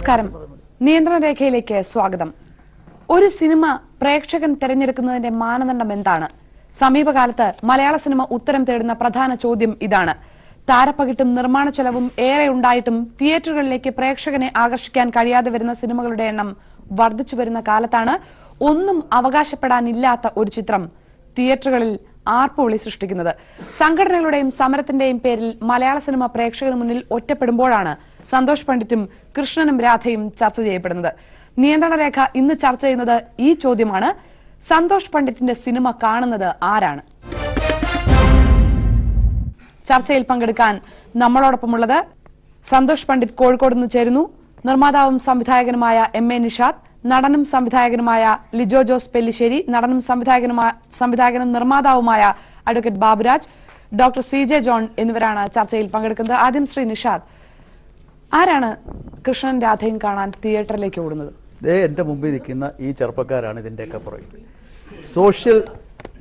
നമസ്കാരം. നിയന്ത്രണ രേഖയിലേക്ക് സ്വാഗതം. ഒരു സിനിമ പ്രേക്ഷകൻ തിരഞ്ഞെടുക്കുന്നതിന്റെ മാനദണ്ഡം എന്താണ്? സമീപകാലത്ത് മലയാള സിനിമ ഉത്തരം തേടുന്ന പ്രധാന ചോദ്യം ഇതാണ്. താരപ്പകിട്ടും നിർമ്മാണ ചെലവും ഏറെ ഉണ്ടായിട്ടും തിയേറ്ററുകളിലേക്ക് പ്രേക്ഷകനെ ആകർഷിക്കാൻ കഴിയാതെ വരുന്ന സിനിമകളുടെ എണ്ണം വർദ്ധിച്ചു വരുന്ന കാലത്താണ് ഒന്നും അവകാശപ്പെടാനില്ലാത്ത ഒരു ചിത്രം തിയേറ്ററുകളിൽ ആർപ്പുവിളി സൃഷ്ടിക്കുന്നത്. സംഘടനകളുടെയും സമരത്തിന്റെയും പേരിൽ മലയാള സിനിമ പ്രേക്ഷകന് മുന്നിൽ ഒറ്റപ്പെടുമ്പോഴാണ് സന്തോഷ് പണ്ഡിറ്റും കൃഷ്ണനും രാധയും ചർച്ച ചെയ്യപ്പെടുന്നത്. നിയന്ത്രണ രേഖ ഇന്ന് ചർച്ച ചെയ്യുന്നത് ഈ ചോദ്യമാണ്: സന്തോഷ് പണ്ഡിറ്റിന്റെ സിനിമ കാണുന്നത് ആരാണ്? ചർച്ചയിൽ പങ്കെടുക്കാൻ നമ്മളോടൊപ്പമുള്ളത് സന്തോഷ് പണ്ഡിറ്റ് കോഴിക്കോട് നിന്ന് ചേരുന്നു. നിർമ്മാതാവും സംവിധായകനുമായ MA നിഷാദ്, നടനും സംവിധായകനുമായ ലിജോ ജോസ് പെല്ലിശ്ശേരി, നടനും സംവിധായകനും നിർമ്മാതാവുമായ advocate Baburaj, doctor CJ John എന്നിവരാണ് ചർച്ചയിൽ പങ്കെടുക്കുന്നത്. ആദ്യം ശ്രീ നിഷാദ്, ആരാണ് കൃഷ്ണൻ രാധയും കാണാൻ തിയേറ്ററിലേക്ക് ഓടുന്നത്? എന്റെ മുമ്പിൽ നിൽക്കുന്ന ഈ ചെറുപ്പക്കാരാണ് ഇതിൻ്റെയൊക്കെ പുറകിൽ. സോഷ്യൽ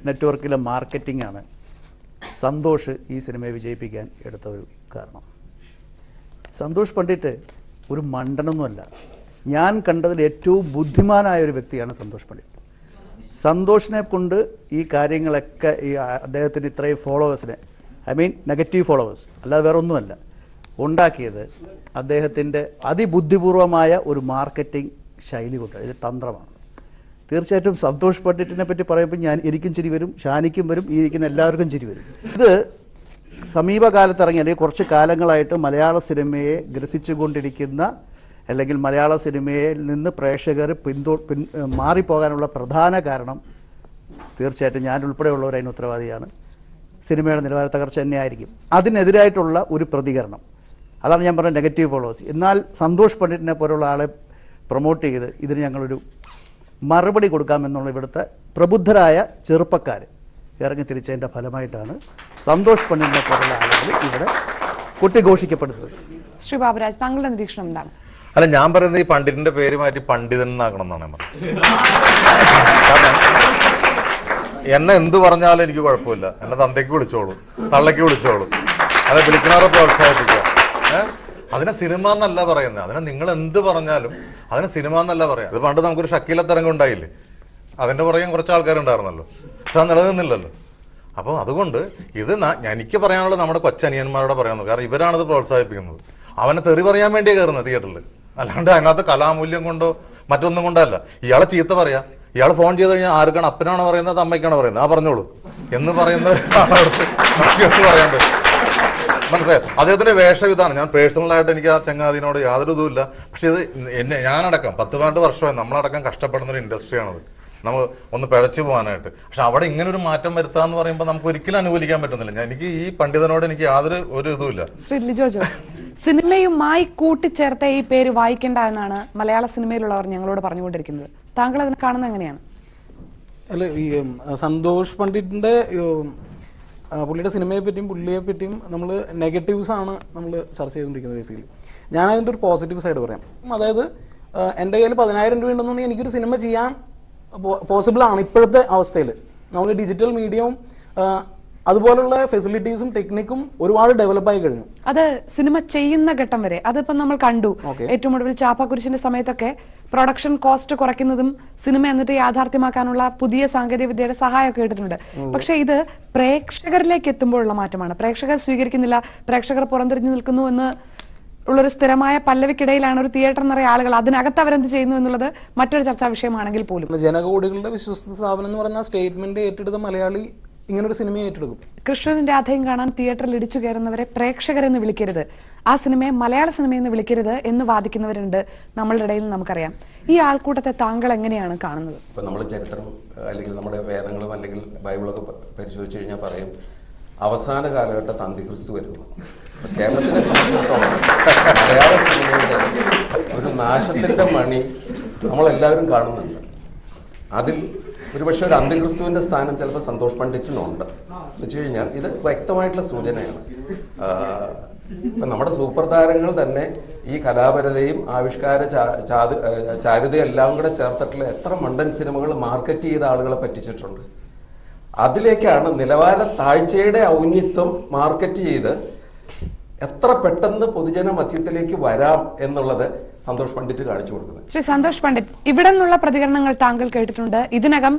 നെറ്റ്വർക്കിലെ മാർക്കറ്റിംഗ് ആണ് സന്തോഷ് ഈ സിനിമയെ വിജയിപ്പിക്കാൻ എടുത്ത ഒരു കാരണം. സന്തോഷ് പണ്ഡിറ്റ് ഒരു മണ്ടനൊന്നുമല്ല. ഞാൻ കണ്ടതിൽ ഏറ്റവും ബുദ്ധിമാനായ ഒരു വ്യക്തിയാണ് സന്തോഷ് പണ്ഡിറ്റ്. സന്തോഷിനെ കൊണ്ട് ഈ കാര്യങ്ങളൊക്കെ ഈ അദ്ദേഹത്തിന് ഇത്രയും ഫോളോവേഴ്സിനെ, നെഗറ്റീവ് ഫോളോവേഴ്സ് അല്ലാതെ വേറെ ഒന്നുമല്ല, ഉണ്ടാക്കിയത് അദ്ദേഹത്തിൻ്റെ അതിബുദ്ധിപൂർവമായ ഒരു മാർക്കറ്റിംഗ് ശൈലി കൊണ്ട്, ഒരു തന്ത്രമാണ്. തീർച്ചയായിട്ടും സന്തോഷ് പണ്ഡിറ്റിനെ പറ്റി പറയുമ്പോൾ എനിക്കും ചിരി വരും, ഷാനിക്കും വരും, ഈ ഇരിക്കുന്ന എല്ലാവർക്കും ചിരി വരും. ഇത് സമീപകാലത്ത് ഇറങ്ങി അല്ലെങ്കിൽ കുറച്ച് കാലങ്ങളായിട്ട് മലയാള സിനിമയെ ഗ്രസിച്ചുകൊണ്ടിരിക്കുന്ന, അല്ലെങ്കിൽ മലയാള സിനിമയിൽ നിന്ന് പ്രേക്ഷകർ മാറിപ്പോകാനുള്ള പ്രധാന കാരണം തീർച്ചയായിട്ടും ഞാൻ ഉൾപ്പെടെയുള്ളവർ അതിന് ഉത്തരവാദിയാണ്. സിനിമയുടെ നിലവാര തകർച്ച തന്നെയായിരിക്കും. അതിനെതിരായിട്ടുള്ള ഒരു പ്രതികരണം, അതാണ് ഞാൻ പറഞ്ഞ നെഗറ്റീവ് ഫോളോവേഴ്സ്. എന്നാൽ സന്തോഷ് പണ്ഡിറ്റിനെ പോലുള്ള ആളെ പ്രൊമോട്ട് ചെയ്ത് ഇതിന് ഞങ്ങളൊരു മറുപടി കൊടുക്കാമെന്നുള്ള ഇവിടുത്തെ പ്രബുദ്ധരായ ചെറുപ്പക്കാർ ഇറങ്ങി തിരിച്ചതിൻ്റെ ഫലമായിട്ടാണ് സന്തോഷ് പണ്ഡിറ്റിനെ പോലുള്ള ആളുകൾ ഇവിടെ കൊട്ടിഘോഷിക്കപ്പെടുന്നത്. ശ്രീ ബാബുരാജ്, താങ്കളുടെ നിരീക്ഷണം എന്താണ്? അല്ല, ഞാൻ പറയുന്നത് ഈ പണ്ഡിറ്റിന്റെ പേര് മാറ്റി പണ്ഡിതൻ എന്നാക്കണം എന്നാണ് ഞാൻ പറഞ്ഞത്. എന്നെ എന്ത് പറഞ്ഞാലും എനിക്ക് കുഴപ്പമില്ല. എന്നെ തന്തയ്ക്ക് വിളിച്ചോളൂ, തള്ളയ്ക്ക് വിളിച്ചോളൂ, അതെ, വിളിക്കണവരെ പ്രോത്സാഹിപ്പിക്കുക. അതിനെ സിനിമ എന്നല്ല പറയുന്നത്. അതിനെ നിങ്ങൾ എന്ത് പറഞ്ഞാലും അതിനെ സിനിമ എന്നല്ല പറയാം. അത് പണ്ട് നമുക്കൊരു ഷക്കീല തരംഗം ഉണ്ടായില്ലേ, അതിന്റെ പുറകെ കുറച്ച് ആൾക്കാരുണ്ടായിരുന്നല്ലോ, പക്ഷെ അത് നിലനിന്നില്ലല്ലോ. അപ്പോൾ അതുകൊണ്ട് ഇത് എനിക്ക് പറയാനുള്ളത് നമ്മുടെ കൊച്ചനിയന്മാരോട് പറയാനുള്ളത്. കാരണം ഇവരാണിത് പ്രോത്സാഹിപ്പിക്കുന്നത്. അവനെ തെറി പറയാൻ വേണ്ടിയേ കയറുന്നത് തിയേറ്ററിൽ, അല്ലാണ്ട് അതിനകത്ത് കലാമൂല്യം കൊണ്ടോ മറ്റൊന്നും കൊണ്ടല്ല. ഇയാളെ ചീത്ത പറയാ, ഇയാൾ ഫോൺ ചെയ്ത് കഴിഞ്ഞാൽ ആർക്കാണ്, അപ്പനാണോ പറയുന്നത് അമ്മയ്ക്കാണോ പറയുന്നത്, ആ പറഞ്ഞോളൂ എന്ന് പറയുന്നത് പറയാണ്ട് മനസ്സിലായോ? അദ്ദേഹത്തിന്റെ വേഷം ഇതാണ്. ഞാൻ പേഴ്സണലായിട്ട് എനിക്ക് ആ ചങ്ങാതിനോട് യാതൊരു ഇതുമില്ല. പക്ഷെ ഇത് ഞാനടക്കം 10-12 വർഷമായി നമ്മളടക്കം കഷ്ടപ്പെടുന്ന ഒരു ഇൻഡസ്ട്രിയാണത്, നമ്മൾ ഒന്ന് പിഴച്ചു പോകാനായിട്ട്. പക്ഷെ അവിടെ ഇങ്ങനെ ഒരു മാറ്റം വരുത്താന്ന് പറയുമ്പോൾ നമുക്ക് ഒരിക്കലും അനുകൂലിക്കാൻ പറ്റുന്നില്ല. എനിക്ക് ഈ പണ്ഡിതനോട് എനിക്ക് യാതൊരു ഒരു ഇതുമില്ല. ശ്രീ ലിജോ ജോസ്, സിനിമയുമായി കൂട്ടിച്ചേർത്ത ഈ പേര് വായിക്കേണ്ട എന്നാണ് മലയാള സിനിമയിലുള്ളവർ ഞങ്ങളോട് പറഞ്ഞുകൊണ്ടിരിക്കുന്നത്. താങ്കൾ അതിനെ കാണുന്നത് എങ്ങനെയാണ്? അല്ല, ഈ സന്തോഷ് പണ്ഡിറ്റിന്റെ പുള്ളിയുടെ സിനിമയെ പറ്റിയും പുള്ളിയെ പറ്റിയും നമ്മൾ നെഗറ്റീവ്സ് ആണ് നമ്മൾ ചർച്ച ചെയ്തുകൊണ്ടിരിക്കുന്നത്. ബേസിക്കലി ഞാൻ അതിൻ്റെ ഒരു പോസിറ്റീവ് സൈഡ് പറയാം. അതായത് എൻ്റെ കയ്യിൽ 10,000 രൂപ ഉണ്ടെന്നുണ്ടെങ്കിൽ എനിക്കൊരു സിനിമ ചെയ്യാൻ പോസിബിൾ ആണ്. ഇപ്പോഴത്തെ അവസ്ഥയിൽ നമ്മൾ ഡിജിറ്റൽ മീഡിയവും അതുപോലുള്ള ഫെസിലിറ്റീസും ടെക്നിക്കും ഒരുപാട് ഡെവലപ്പായി കഴിഞ്ഞു. അത് സിനിമ ചെയ്യുന്ന ഘട്ടം വരെ അതിപ്പോ നമ്മൾ കണ്ടു. ഏറ്റവും ഒടുവിൽ ചാപ്പാക്കുരിശിന്റെ സമയത്തൊക്കെ പ്രൊഡക്ഷൻ കോസ്റ്റ് കുറയ്ക്കുന്നതും സിനിമ എന്നിട്ട് യാഥാർത്ഥ്യമാക്കാനുള്ള പുതിയ സാങ്കേതിക വിദ്യയുടെ സഹായമൊക്കെ കേട്ടിട്ടുണ്ട്. പക്ഷെ ഇത് പ്രേക്ഷകരിലേക്ക് എത്തുമ്പോഴുള്ള മാറ്റമാണ്. പ്രേക്ഷകർ സ്വീകരിക്കുന്നില്ല, പ്രേക്ഷകർ പുറംതിരിഞ്ഞു നിൽക്കുന്നു എന്ന് ഉള്ളൊരു സ്ഥിരമായ പല്ലവിക്കിടയിലാണ് ഒരു തിയേറ്റർ നിറയെ ആളുകൾ. അതിനകത്ത് അവരെന്ത് ചെയ്യുന്നു എന്നുള്ളത് മറ്റൊരു ചർച്ചാ വിഷയമാണെങ്കിൽ പോലും. ജനകോടികളുടെ വിശ്വസ്ത സ്ഥാപനം എന്ന് പറഞ്ഞ സ്റ്റേറ്റ്മെന്റ് ഏറ്റെടുത്ത മലയാളി ഇങ്ങനൊരു സിനിമ ഏറ്റെടുക്കും. കൃഷ്ണനും രാധയും കാണാൻ തിയേറ്ററിൽ ഇടിച്ചു കയറുന്നവരെ പ്രേക്ഷകരെന്ന് വിളിക്കരുത്, ആ സിനിമയെ മലയാള സിനിമയെന്ന് വിളിക്കരുത് എന്ന് വാദിക്കുന്നവരുണ്ട് നമ്മളുടെ ഇടയിൽ. നമുക്കറിയാം. ഈ ആൾക്കൂട്ടത്തെ താങ്കൾ എങ്ങനെയാണ് കാണുന്നത്? ഇപ്പൊ നമ്മൾ ചരിത്രം അല്ലെങ്കിൽ നമ്മുടെ വേദങ്ങളും അല്ലെങ്കിൽ ബൈബിളൊക്കെ പരിശോധിച്ചു കഴിഞ്ഞാൽ പറയും അവസാന കാലഘട്ടത്ത് അന്തിക്രിസ്തു വരുന്നു. കേരളത്തിനെ സംബന്ധിച്ചിടത്തോളം മലയാള സിനിമയുടെ ഒരു നാശത്തിന്റെ മണി നമ്മളെല്ലാവരും കാണുന്നുണ്ട്. അതിൽ ഒരുപക്ഷെ ഒരു അന്തിക്രിസ്തുവിന്റെ സ്ഥാനം ചിലപ്പോൾ സന്തോഷ് പണ്ഡിറ്റിനുണ്ട് എന്ന് വെച്ച് കഴിഞ്ഞാൽ ഇത് വ്യക്തമായിട്ടുള്ള സൂചനയാണ്. ഇപ്പം നമ്മുടെ സൂപ്പർ താരങ്ങൾ തന്നെ ഈ കലാപരതയും ആവിഷ്കാര ചാരുതയും എല്ലാം കൂടെ ചേർത്തിട്ടുള്ള എത്ര മണ്ടൻ സിനിമകൾ മാർക്കറ്റ് ചെയ്ത ആളുകളെ പറ്റിച്ചിട്ടുണ്ട്. അതിലേക്കാണ് നിലവാര താഴ്ചയുടെ ഔന്നിത്യം മാർക്കറ്റ് ചെയ്ത് എത്ര പെട്ടെന്ന് പൊതുജന മധ്യത്തിലേക്ക് വരാം എന്നുള്ളത് സന്തോഷ് പണ്ഡിറ്റ് കാണിച്ചു കൊടുക്കുന്നത്. ശ്രീ സന്തോഷ് പണ്ഡിറ്റ്, ഇവിടെ നിന്നുള്ള പ്രതികരണങ്ങൾ താങ്കൾ കേട്ടിട്ടുണ്ട്. ഇതിനകം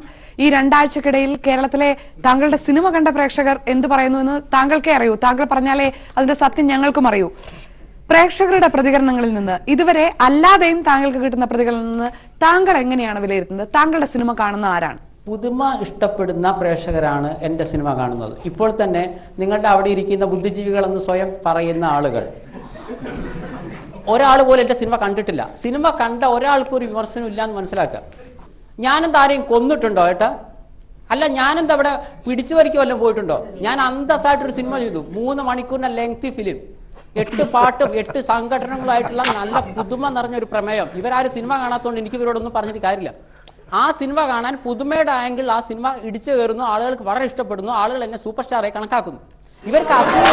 ഈ 2 ആഴ്ചക്കിടയിൽ കേരളത്തിലെ താങ്കളുടെ സിനിമ കണ്ട പ്രേക്ഷകർ എന്ത് പറയുന്നു എന്ന് താങ്കൾക്കേ അറിയൂ. താങ്കൾ പറഞ്ഞാലേ അതിന്റെ സത്യം ഞങ്ങൾക്കും അറിയൂ. പ്രേക്ഷകരുടെ പ്രതികരണങ്ങളിൽ നിന്ന് ഇതുവരെ അല്ലാതെയും താങ്കൾക്ക് കിട്ടുന്ന പ്രതികരണങ്ങളിൽ നിന്ന് താങ്കൾ എങ്ങനെയാണ് വിലയിരുത്തുന്നത്? താങ്കളുടെ സിനിമ കാണുന്ന ആരാണ്? പുതുമ ഇഷ്ടപ്പെടുന്ന പ്രേക്ഷകരാണ് എൻ്റെ സിനിമ കാണുന്നത്. ഇപ്പോൾ തന്നെ നിങ്ങളുടെ അവിടെ ഇരിക്കുന്ന ബുദ്ധിജീവികളെന്ന് സ്വയം പറയുന്ന ആളുകൾ ഒരാൾ പോലും എൻ്റെ സിനിമ കണ്ടിട്ടില്ല. സിനിമ കണ്ട ഒരാൾക്കും ഒരു വിമർശനം ഇല്ല എന്ന് മനസ്സിലാക്കുക. ഞാനെന്താ ആരെയും കൊന്നിട്ടുണ്ടോ ഏട്ടാ? അല്ല, ഞാനെന്താ അവിടെ പിടിച്ചു വരിക്ക് വല്ലതും പോയിട്ടുണ്ടോ? ഞാൻ അന്തസ്സായിട്ടൊരു സിനിമ ചെയ്തു, 3 മണിക്കൂറിന്റെ ലെങ്തി ഫിലിം, 8 പാട്ടും 8 സംഘടനകളായിട്ടുള്ള നല്ല പുതുമ നിറഞ്ഞൊരു പ്രമേയം. ഇവരാരും സിനിമ കാണാത്തതുകൊണ്ട് എനിക്ക് ഇവരോടൊന്നും പറഞ്ഞിട്ട് കാര്യമില്ല. ആ സിനിമ കാണാൻ പുതുമയുടെ ആംഗിൾ ആ സിനിമ ഇടിച്ചു കയറുന്നു, ആളുകൾക്ക് വളരെ ഇഷ്ടപ്പെടുന്നു, ആളുകൾ എന്നെ സൂപ്പർ സ്റ്റാറായി കണക്കാക്കുന്നു. ഇവർക്ക് 100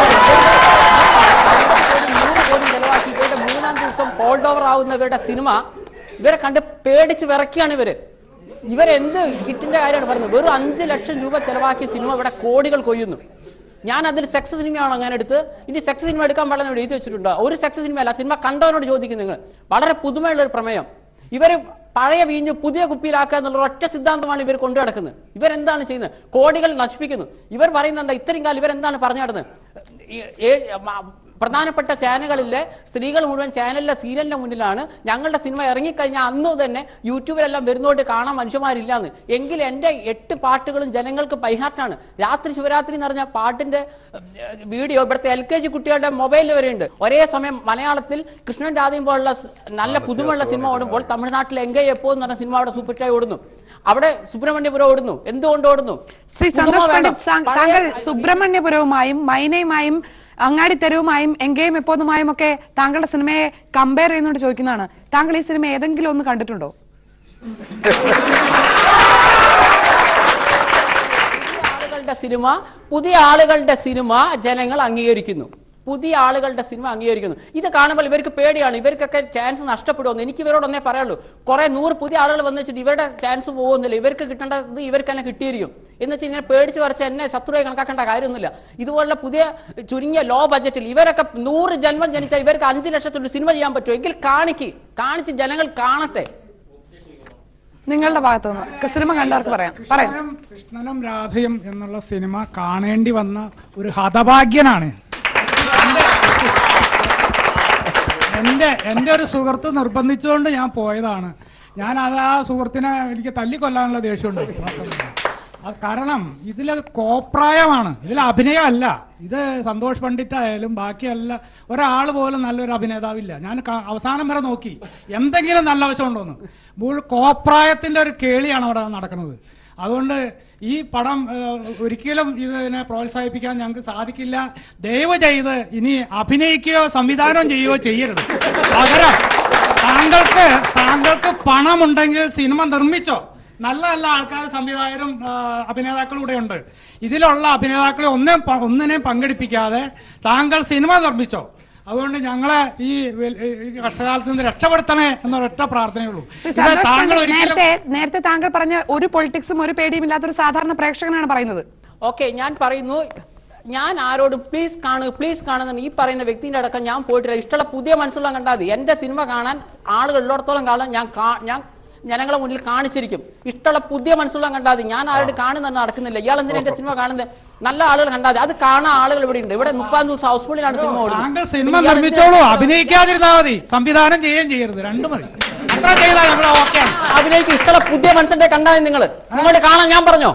കോടി ചെലവാക്കി ഇവരുടെ 3-ാം ദിവസം ഹോൾഡ് ഓവർ ആവുന്നവരുടെ സിനിമ ഇവരെ കണ്ട് പേടിച്ച് വിറക്കുകയാണ്. ഇവരെന്ത് ഹിറ്റിന്റെ കാര്യമാണ് പറയുന്നത്? വെറും 5 ലക്ഷം രൂപ ചെലവാക്കിയ സിനിമ ഇവിടെ കോടികൾ കൊയ്യുന്നു. ഞാൻ അതിൽ സെക്സ് സിനിമയാണോ ഞാൻ എടുത്ത്? ഇനി സെക്സ് സിനിമ എടുക്കാൻ പാടില്ല എഴുതി വെച്ചിട്ടുണ്ടോ? ഒരു സെക്സ് സിനിമ അല്ല, സിനിമ കണ്ടവനോട് ചോദിക്കും നിങ്ങൾ. വളരെ പുതുമയുള്ള ഒരു പ്രമേയം. ഇവര് പഴയ വീഞ്ഞ് പുതിയ കുപ്പിയിലാക്കുക എന്നുള്ള ഒറ്റ സിദ്ധാന്തമാണ് ഇവർ കൊണ്ടു നടക്കുന്നത്. ഇവരെന്താണ് ചെയ്യുന്നത്? കോടികൾ നശിപ്പിക്കുന്നു. ഇവർ പറയുന്നത് എന്താ? ഇത്രയും കാലം ഇവരെന്താണ് പറഞ്ഞു നടന്നത്? പ്രധാനപ്പെട്ട ചാനലുകളിലെ സ്ത്രീകൾ മുഴുവൻ ചാനലിലെ സീരിയലിന്റെ മുന്നിലാണ്. ഞങ്ങളുടെ സിനിമ ഇറങ്ങിക്കഴിഞ്ഞാൽ അന്ന് തന്നെ യൂട്യൂബിലെല്ലാം വരുന്നോട്ട് കാണാൻ മനുഷ്യന്മാരില്ലാന്ന്. എങ്കിൽ എൻ്റെ 8 പാട്ടുകളും ജനങ്ങൾക്ക് ബൈഹാർട്ടാണ്. രാത്രി ശിവരാത്രി എന്ന് പറഞ്ഞ പാട്ടിന്റെ വീഡിയോ ഇവിടുത്തെ LKG കുട്ടികളുടെ മൊബൈലിൽ വരെയുണ്ട്. ഒരേ സമയം മലയാളത്തിൽ കൃഷ്ണൻ രാധയും പോലുള്ള നല്ല പുതുമുള്ള സിനിമ ഓടുമ്പോൾ തമിഴ്നാട്ടിൽ എങ്കൈ എപ്പോ എന്ന് പറഞ്ഞ സിനിമ അവിടെ സൂപ്പർഹിറ്റായി ഓടുന്നു. അവിടെ സുബ്രഹ്മണ്യപുരം ഓടുന്നു. എന്തുകൊണ്ട് ഓടുന്നു? ശ്രീ സന്തോഷ് പണ്ഡിറ്റ്, താങ്കൾ സുബ്രഹ്മണ്യപുരവുമായും മൈനയുമായും അങ്ങാടി തെരുവുമായും എങ്കേയും എപ്പോതുമായും ഒക്കെ താങ്കളുടെ സിനിമയെ കമ്പയർ ചെയ്യുന്നോണ്ട് ചോദിക്കുന്നതാണ്. താങ്കൾ ഈ സിനിമ ഏതെങ്കിലും ഒന്ന് കണ്ടിട്ടുണ്ടോ? പുതിയ ആളുകളുടെ സിനിമ ജനങ്ങൾ അംഗീകരിക്കുന്നു. പുതിയ ആളുകളുടെ സിനിമ അംഗീകരിക്കുന്നു. ഇത് കാണുമ്പോൾ ഇവർക്ക് പേടിയാണ്. ഇവർക്കൊക്കെ ചാൻസ് നഷ്ടപ്പെടുമെന്ന് എനിക്ക് ഇവരോടൊന്നേ പറയുള്ളൂ. കുറെ 100 പുതിയ ആളുകൾ വന്നിട്ട് ഇവരുടെ ചാൻസ് പോകുന്നില്ല. ഇവർക്ക് കിട്ടേണ്ടത് ഇവർക്ക് തന്നെ കിട്ടിയിരിക്കും എന്ന് വെച്ചാൽ ഇങ്ങനെ പേടിച്ച് വരച്ച് എന്നെ ശത്രുവായി കണക്കാക്കേണ്ട കാര്യമൊന്നുമില്ല. ഇതുപോലുള്ള പുതിയ ചുരുങ്ങിയ ലോ ബജറ്റിൽ ഇവരൊക്കെ 100 ജന്മം ജനിച്ചാൽ ഇവർക്ക് 5 ലക്ഷത്തിൽ സിനിമ ചെയ്യാൻ പറ്റുമോ? എങ്കിൽ കാണിച്ച് ജനങ്ങൾ കാണട്ടെ. നിങ്ങളുടെ ഭാഗത്തുനിന്ന് സിനിമ കണ്ടവർക്ക് പറയാം. കൃഷ്ണനും രാധയും എന്നുള്ള സിനിമ കാണേണ്ടി വന്ന ഒരു ഹതഭാഗ്യനാണ്. എൻ്റെ ഒരു സുഹൃത്ത് നിർബന്ധിച്ചുകൊണ്ട് ഞാൻ പോയതാണ്. ഞാൻ അത് ആ സുഹൃത്തിനെ എനിക്ക് തല്ലിക്കൊല്ലാനുള്ള ദേഷ്യമുണ്ട്. കാരണം ഇതിൽ കോപ്രായമാണ്, ഇതിൽ അഭിനയമല്ല. ഇത് സന്തോഷ് പണ്ഡിറ്റ് ആയാലും ബാക്കിയല്ല ഒരാൾ പോലും നല്ലൊരു അഭിനേതാവില്ല. ഞാൻ അവസാനം വരെ നോക്കി എന്തെങ്കിലും നല്ല വശമുണ്ടോന്ന്. കോപ്രായത്തിൻ്റെ ഒരു കേളിയാണ് അവിടെ നടക്കുന്നത്. അതുകൊണ്ട് ഈ പടം ഒരിക്കലും ഇതിനെ പ്രോത്സാഹിപ്പിക്കാൻ ഞങ്ങൾക്ക് സാധിക്കില്ല. ദയവ് ചെയ്ത് ഇനി അഭിനയിക്കുകയോ സംവിധാനം ചെയ്യുകയോ ചെയ്യരുത്. പകരം താങ്കൾക്ക് പണമുണ്ടെങ്കിൽ സിനിമ നിർമ്മിച്ചോ. നല്ല നല്ല ആൾക്കാർ, സംവിധായകരും അഭിനേതാക്കളും ഇവിടെ ഉണ്ട്. ഇതിലുള്ള അഭിനേതാക്കളെ ഒന്നിനെയും പങ്കെടുപ്പിക്കാതെ താങ്കൾ സിനിമ നിർമ്മിച്ചോ. അതുകൊണ്ട് ഞങ്ങളെ ഈ കഷ്ടകാലത്ത് നിന്ന് രക്ഷപ്പെടുത്തണേ എന്നൊരൊറ്റ പ്രാർത്ഥനയുള്ളൂ. നേരത്തെ താങ്കൾ പറഞ്ഞ ഒരു പൊളിറ്റിക്സും ഒരു പേടിയും ഇല്ലാത്തൊരു സാധാരണ പ്രേക്ഷകനാണ് പറയുന്നത്. ഓക്കെ, ഞാൻ പറയുന്നു, ഞാൻ ആരോടും പ്ലീസ് കാണുന്ന ഈ പറയുന്ന വ്യക്തിന്റെ അടക്കം ഞാൻ പോയിട്ടില്ല. ഇഷ്ടമുള്ള പുതിയ മനസ്സുള്ള കണ്ടാൽ മതി. എന്റെ സിനിമ കാണാൻ ആളുകൾ ഉള്ളിടത്തോളം കാലം ഞാൻ ജനങ്ങളെ മുന്നിൽ കാണിച്ചിരിക്കും. ഇഷ്ടമുള്ള പുതിയ മനസ്സുള്ള കണ്ടാൽ മതി. ഞാൻ ആരോട് കാണുന്ന നടക്കുന്നില്ല. ഇയാൾ എന്തിനാ എന്റെ സിനിമ കാണുന്നത്? നല്ല ആളുകൾ കണ്ടാൽ അത് കാണാൻ ആളുകൾ ഇവിടെ ഉണ്ട്. ഇവിടെ 30 ദിവസം ഹൗസ്ഫുള്ളിലാണ് സിനിമ ഓടുന്നത്. സിനിമ നിർമ്മിച്ചോളൂ, അഭിനയിക്കാതിരുന്നാൽ മതി. സംവിധാനം ചെയ്യുകയും ചെയ്യരുത്, രണ്ടും മതി. അഭിനയിക്കും. ഇഷ്ടമുള്ള പുതിയ മനസ്സിന്റെ കണ്ടാൽ നിങ്ങളുടെ കാണാൻ ഞാൻ പറഞ്ഞോ?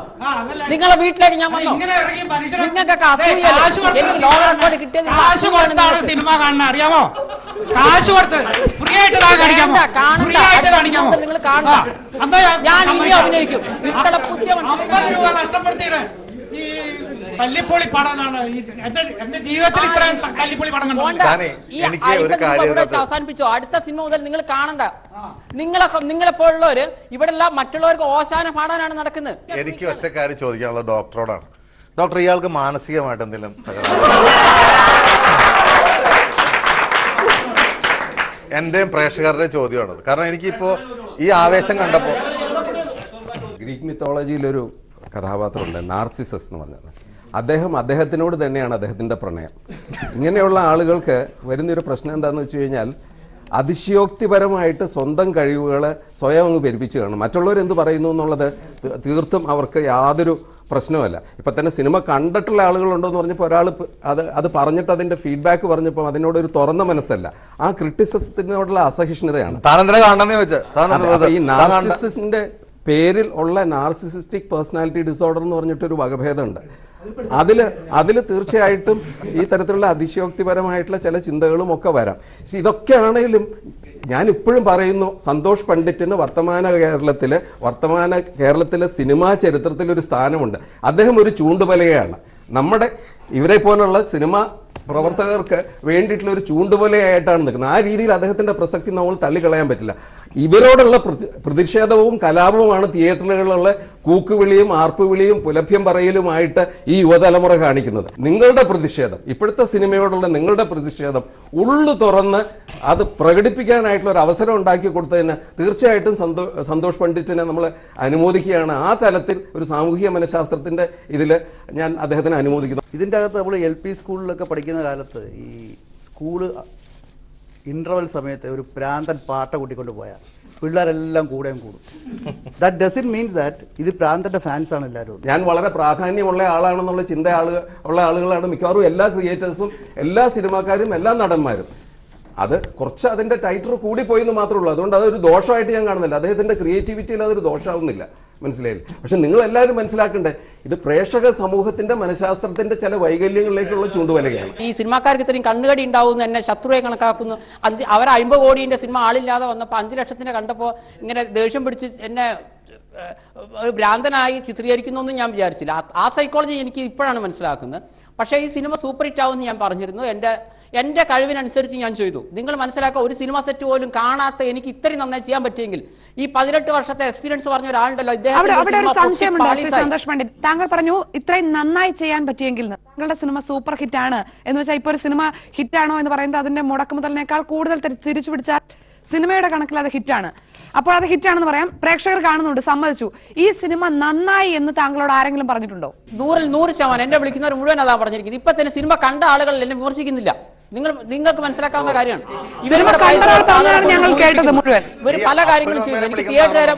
നിങ്ങളെ വീട്ടിലേക്ക് ഞാൻ വന്നോ? നിങ്ങൾക്കൊക്കെ അസൂയ കിട്ടിയത് സിനിമ കാണാൻ അറിയാമോ? കാശ് കൊടുത്ത് ഫ്രീ ആയിട്ട് നിങ്ങൾ കാണണ്ട. ഞാൻ ഇനി അഭിനയിക്കും. ഇഷ്ടമുള്ള പുതിയ 50 രൂപ നഷ്ടപ്പെടുത്തിയിട്ട് ഈ തല്ലിപ്പൊളി പടമാണ് എന്റെ ജീവിതത്തിൽ ഇത്രയും തല്ലിപ്പൊളി പടം അവസാനിപ്പിച്ചോ. അടുത്ത സിനിമ മുതൽ നിങ്ങൾ കാണണ്ട. നിങ്ങളെപ്പോലുള്ളവര് ഇവിടെ മറ്റുള്ളവർക്ക് ഓശാന പാടാനാണ് നടക്കുന്നത്. എനിക്ക് ഒറ്റ കാര്യം ചോദിക്കാനുള്ളത് ഡോക്ടറോടാണ്. ഡോക്ടർ, ഇയാൾക്ക് മാനസികമായിട്ട് എന്തെങ്കിലും എന്റെയും പ്രേക്ഷകരുടെ ചോദ്യമാണത്. കാരണം എനിക്കിപ്പോ ഈ ആവേശം കണ്ടപ്പോ ഗ്രീക്ക് മിത്തോളജിയിലൊരു കഥാപാത്രമുണ്ട്, നാർസിസസ് എന്ന് പറഞ്ഞത്. അദ്ദേഹത്തിനോട് തന്നെയാണ് അദ്ദേഹത്തിൻ്റെ പ്രണയം. ഇങ്ങനെയുള്ള ആളുകൾക്ക് വരുന്നൊരു പ്രശ്നം എന്താണെന്ന് വെച്ച് കഴിഞ്ഞാൽ അതിശയോക്തിപരമായിട്ട് സ്വന്തം കഴിവുകളെ സ്വയം അങ്ങ് പെരുപ്പിച്ച് കാണും. മറ്റുള്ളവർ എന്ത് പറയുന്നു എന്നുള്ളത് തീർത്തും അവർക്ക് യാതൊരു പ്രശ്നമല്ല. ഇപ്പം തന്നെ സിനിമ കണ്ടിട്ടുള്ള ആളുകളുണ്ടോയെന്ന് പറഞ്ഞപ്പോൾ ഒരാൾ അത് പറഞ്ഞിട്ട് അതിൻ്റെ ഫീഡ്ബാക്ക് പറഞ്ഞപ്പോൾ അതിനോടൊരു തുറന്ന മനസ്സല്ല, ആ ക്രിറ്റിസിസത്തിനോടുള്ള അസഹിഷ്ണുതയാണ്. ഈ നാർസിസിന്റെ പേരിൽ ഉള്ള നാർസിസിസ്റ്റിക് പേഴ്സണാലിറ്റി ഡിസോർഡർ എന്ന് പറഞ്ഞിട്ടൊരു വകഭേദമുണ്ട്. അതിൽ തീർച്ചയായിട്ടും ഈ തരത്തിലുള്ള അതിശയോക്തിപരമായിട്ടുള്ള ചില ചിന്തകളും ഒക്കെ വരാം. ഇതൊക്കെ ആണെങ്കിലും ഞാൻ ഇപ്പോഴും പറയുന്നു, സന്തോഷ് പണ്ഡിറ്റിന് വർത്തമാന കേരളത്തിലെ സിനിമാ ചരിത്രത്തിൽ ഒരു സ്ഥാനമുണ്ട്. അദ്ദേഹം ഒരു ചൂണ്ടുപലകയാണ്. നമ്മുടെ ഇവരെ പോലുള്ള സിനിമ പ്രവർത്തകർക്ക് വേണ്ടിയിട്ടുള്ള ഒരു ചൂണ്ടുപലയായിട്ടാണ് നിൽക്കുന്നത്. ആ രീതിയിൽ അദ്ദേഹത്തിന്റെ പ്രസക്തി നമ്മൾ തള്ളിക്കളയാൻ പറ്റില്ല. ഇവരോടുള്ള പ്രതിഷേധവും കലാപവുമാണ് തിയേറ്ററുകളിലുള്ള കൂക്കുവിളിയും ആർപ്പുവിളിയും പുലഭ്യം പറയലുമായിട്ട് ഈ യുവതലമുറ കാണിക്കുന്നത്. നിങ്ങളുടെ പ്രതിഷേധം, ഇപ്പോഴത്തെ സിനിമയോടുള്ള നിങ്ങളുടെ പ്രതിഷേധം ഉള്ളു തുറന്ന് അത് പ്രകടിപ്പിക്കാനായിട്ടുള്ള ഒരു അവസരം ഉണ്ടാക്കി കൊടുത്തതിന് തീർച്ചയായിട്ടും സന്തോഷ് പണ്ഡിറ്റിനെ നമ്മൾ അനുമോദിക്കുകയാണ്. ആ തലത്തിൽ ഒരു സാമൂഹിക മനഃശാസ്ത്രത്തിന്റെ ഇതിൽ ഞാൻ അദ്ദേഹത്തിനെ അനുമോദിക്കുന്നു. ഇതിൻ്റെ അകത്ത് നമ്മൾ LP സ്കൂളിലൊക്കെ പഠിക്കുന്ന കാലത്ത് ഈ സ്കൂള് ഇന്റർവെൽ സമയത്ത് ഒരു പ്രാന്തൻ പാട്ട കൂട്ടിക്കൊണ്ട് പോയാൽ പിള്ളേരെല്ലാം കൂടും. ദാറ്റ് ഡസന്റ് മീൻസ് ദാറ്റ് ഇത് പ്രാന്തന്റെ ഫാൻസ് ആണ് എല്ലാവരും. ഞാൻ വളരെ പ്രാധാന്യമുള്ള ആളാണെന്നുള്ള ഉള്ള ആളുകളാണ് മിക്കവാറും എല്ലാ ക്രിയേറ്റേഴ്സും, എല്ലാ സിനിമാക്കാരും, എല്ലാ നടന്മാരും. അത് കുറച്ച് അതിന്റെ ടൈറ്റർ കൂടിപ്പോയി എന്ന് മാത്രമേ ഉള്ളൂ. അതുകൊണ്ട് അതൊരു ദോഷമായിട്ട് ഞാൻ കാണുന്നില്ല. അദ്ദേഹത്തിന്റെ ക്രിയേറ്റിവിറ്റിയിൽ അതൊരു ദോഷമാവുന്നില്ല, മനസ്സിലായില്ല. പക്ഷെ നിങ്ങൾ എല്ലാവരും മനസ്സിലാക്കണ്ടേ, ഇത് പ്രേക്ഷക സമൂഹത്തിന്റെ മനഃശാസ്ത്രത്തിന്റെ ചില വൈകല്യങ്ങളിലേക്കുള്ള ചൂണ്ടുവലകയാണ്. ഈ സിനിമാക്കാർക്ക് ഇത്രയും കണ്ണുകടി ഉണ്ടാവുന്നു, എന്നെ ശത്രുവെ കണക്കാക്കുന്നു. അവർ 50 കോടിന്റെ സിനിമ ആളില്ലാതെ വന്നപ്പോൾ 5 ലക്ഷത്തിന് കണ്ടപ്പോൾ ഇങ്ങനെ ദേഷ്യം പിടിച്ച് എന്നെ ഒരു ഭ്രാന്തനായി ചിത്രീകരിക്കുന്നു ഞാൻ വിചാരിച്ചില്ല. ആ സൈക്കോളജി എനിക്ക് ഇപ്പോഴാണ് മനസ്സിലാക്കുന്നത്. പക്ഷേ ഈ സിനിമ സൂപ്പർ ഹിറ്റ് ആവുമെന്ന് ഞാൻ പറഞ്ഞിരുന്നു. എൻ്റെ കഴിവിനനുസരിച്ച് ഞാൻ ചെയ്തു. നിങ്ങൾ മനസ്സിലാക്കുക, ഒരു സിനിമ സെറ്റ് പോലും കാണാത്ത എനിക്ക് ഇത്രയും നന്നായി ചെയ്യാൻ പറ്റിയെങ്കിൽ ഈ 18 വർഷത്തെ എക്സ്പീരിയൻസ് പറഞ്ഞ ഒരാളുണ്ടല്ലോ, സന്തോഷ് പണ്ഡിറ്റ്, താങ്കൾ പറഞ്ഞു ഇത്രയും നന്നായി ചെയ്യാൻ പറ്റിയെങ്കിൽ താങ്കളുടെ സിനിമ സൂപ്പർ ഹിറ്റ് ആണ് എന്ന് വെച്ചാൽ ഇപ്പൊ ഒരു സിനിമ ഹിറ്റാണോ എന്ന് പറയുന്നത് അതിന്റെ മുടക്കുമുതലിനേക്കാൾ കൂടുതൽ തിരിച്ചു പിടിച്ചാൽ സിനിമയുടെ കണക്കിൽ അത് ഹിറ്റാണ്. അപ്പോൾ അത് ഹിറ്റാണെന്ന് പറയാം, പ്രേക്ഷകർ കാണുന്നുണ്ട്, സമ്മതിച്ചു. ഈ സിനിമ നന്നായി എന്ന് താങ്കളോട് ആരെങ്കിലും പറഞ്ഞിട്ടുണ്ടോ? 100% എന്നെ വിളിക്കുന്നവർ മുഴുവൻ അതാ പറഞ്ഞിരിക്കുന്നത്. ഇപ്പൊ തന്നെ സിനിമ കണ്ട ആളുകൾ എന്നെ വിമർശിക്കുന്നില്ല. നിങ്ങൾക്ക് മനസ്സിലാക്കാവുന്ന കാര്യമാണ്. ഞങ്ങൾ കേട്ടത് മുഴുവൻ ഇവർ പല കാര്യങ്ങളും ചെയ്തു. എനിക്ക് തിയേറ്റർ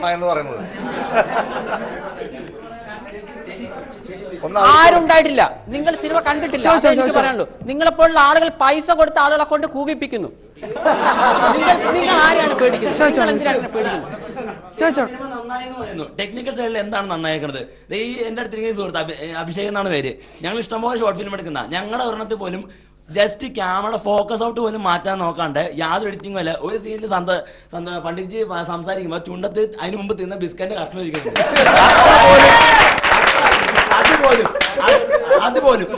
ആരുണ്ടായിട്ടില്ല. നിങ്ങൾ സിനിമ കണ്ടിട്ടില്ല, എനിക്ക് പറയാനുള്ളൂ. നിങ്ങളെപ്പോലുള്ള ആളുകൾ പൈസ കൊടുത്ത ആളുകളെ കൊണ്ട് കൂകിപ്പിക്കുന്നു. നിങ്ങൾ ആരെയാണ് പേടിക്കുന്നത്? ടെക്നിക്കൽ സൈഡിൽ എന്താണ് നന്നായിരിക്കുന്നത്? ഈ എന്റെ അടുത്തിരിക്കുന്ന സുഹൃത്ത് അഭിഷേക് എന്നാണ് പേര്. ഞങ്ങൾ ഇഷ്ടംപോലെ ഷോർട്ട് ഫിലിം എടുക്കുന്ന, ഞങ്ങളുടെ ഒരെണ്ണത്തിൽ പോലും ജസ്റ്റ് ക്യാമറ ഫോക്കസ് ഔട്ട് പോലും മാറ്റാൻ നോക്കാണ്ട് യാതൊരു എഡിറ്റിംഗും അല്ല. ഒരു സീനിൽ പണ്ഡിറ്റ്ജി സംസാരിക്കുമ്പോൾ ചുണ്ടത്ത് അതിന് മുമ്പ് തിന്ന ബിസ്ക്കറ്റിന്റെ കഷ്ണം ഇരിക്കുന്നു. അതുപോലും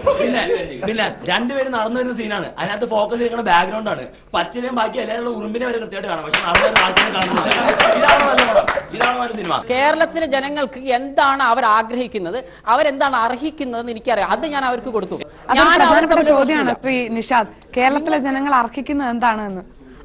പിന്നെ രണ്ടുപേരും നടന്നു വരുന്ന സീനാണ്. അതിനകത്ത് ഫോക്കസ് ചെയ്യുന്ന ബാക്ക്ഗ്രൗണ്ട് ആണ്. പച്ചയിലും ബാക്കി എല്ലാവരും ഉറുമ്പിനെ വരെ കൃത്യമായിട്ട് കാണാം. പക്ഷെ നടന്നു വരുന്ന ആൾക്കാരെ കാണുന്നില്ല. ഇതാണ് നല്ല പടം, ഇതാണ് നല്ല സിനിമ. കേരളത്തിലെ ജനങ്ങൾക്ക് എന്താണ് അവർ ആഗ്രഹിക്കുന്നത്, അവരെന്താണ് അർഹിക്കുന്നതെന്ന് എനിക്കറിയാം. അത് ഞാൻ അവർക്ക് കൊടുത്തു. ചോദ്യമാണ് ശ്രീ നിഷാദ്, കേരളത്തിലെ ജനങ്ങൾ അർഹിക്കുന്നത് എന്താണെന്ന്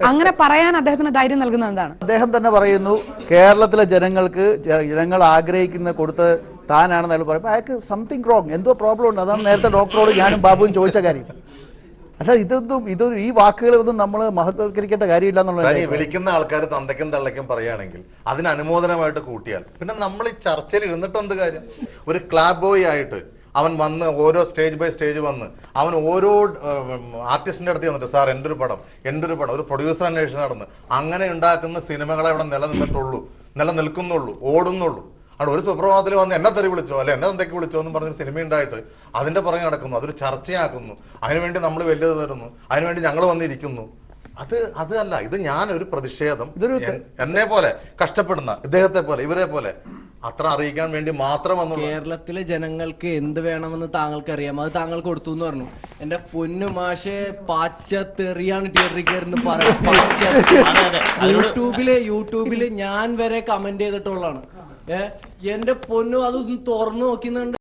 അങ്ങനെ പറയാൻ അദ്ദേഹത്തിന് ധൈര്യം നൽകുന്നത് എന്താണ്? അദ്ദേഹം തന്നെ പറയുന്നു കേരളത്തിലെ ജനങ്ങൾ ആഗ്രഹിക്കുന്ന കൊടുത്ത് താനാണെന്ന് അയാൾ പറയുമ്പോൾ അയാൾക്ക് സംതിങ് റോങ്, എന്തോ പ്രോബ്ലം ഉണ്ട്. അതാണ് നേരത്തെ ഡോക്ടറോട് ഞാനും ബാബുവും ചോദിച്ച കാര്യം. അല്ല ഈ വാക്കുകളൊന്നും നമ്മൾ മഹത്വവൽക്കരിക്കേണ്ട കാര്യമില്ല എന്നുള്ളത്. വിളിക്കുന്ന ആൾക്കാർ തന്തയ്ക്കും തള്ളയ്ക്കും പറയുകയാണെങ്കിൽ അതിന് അനുമോദനമായിട്ട് കൂട്ടിയാൽ പിന്നെ നമ്മൾ ഈ ചർച്ചയിൽ ഇരുന്നിട്ട് എന്ത് കാര്യം? ഒരു ക്ലാബ് ബോയ് ആയിട്ട് അവൻ വന്ന് ഓരോ സ്റ്റേജ് ബൈ സ്റ്റേജ് വന്ന് അവൻ ഓരോ ആർട്ടിസ്റ്റിന്റെ അടുത്ത് വന്നിട്ട് സാർ എൻ്റെ ഒരു പടം ഒരു പ്രൊഡ്യൂസർ അന്വേഷണം നടന്ന് അങ്ങനെ ഉണ്ടാക്കുന്ന സിനിമകളെ അവിടെ നിലനിൽക്കുന്നുള്ളൂ, ഓടുന്നുള്ളൂ. അവിടെ ഒരു സുപ്രഭാതത്തിൽ വന്ന് എന്നെ തെറി വിളിച്ചോ അല്ലെ എന്നെ എന്തൊക്കെ വിളിച്ചോ എന്ന് പറഞ്ഞൊരു സിനിമ ഉണ്ടായിട്ട് അതിന്റെ പുറകെ നടക്കുന്നു, അതൊരു ചർച്ചയാക്കുന്നു, അതിനുവേണ്ടി നമ്മൾ വലിയത് തരുന്നു, അതിനുവേണ്ടി ഞങ്ങൾ വന്നിരിക്കുന്നു. അതല്ല, ഇത് ഞാനൊരു പ്രതിഷേധം, എന്നെ പോലെ കഷ്ടപ്പെടുന്ന ഇദ്ദേഹത്തെ പോലെ ഇവരെ പോലെ അത്ര അറിയിക്കാൻ വേണ്ടി മാത്രം. കേരളത്തിലെ ജനങ്ങൾക്ക് എന്ത് വേണമെന്ന് താങ്കൾക്ക് അറിയാം, അത് താങ്കൾ കൊടുത്തു എന്ന് പറഞ്ഞു. എന്റെ പൊന്നു മാഷെ പച്ചത്തെറിയാണ് തിയേറ്ററിൽ കയറുന്ന യൂട്യൂബില് ഞാൻ വരെ കമന്റ് ചെയ്തിട്ടുള്ളതാണ്. എന്റെ പൊന്നു അതൊന്നും തുറന്നു നോക്കുന്നുണ്ട്.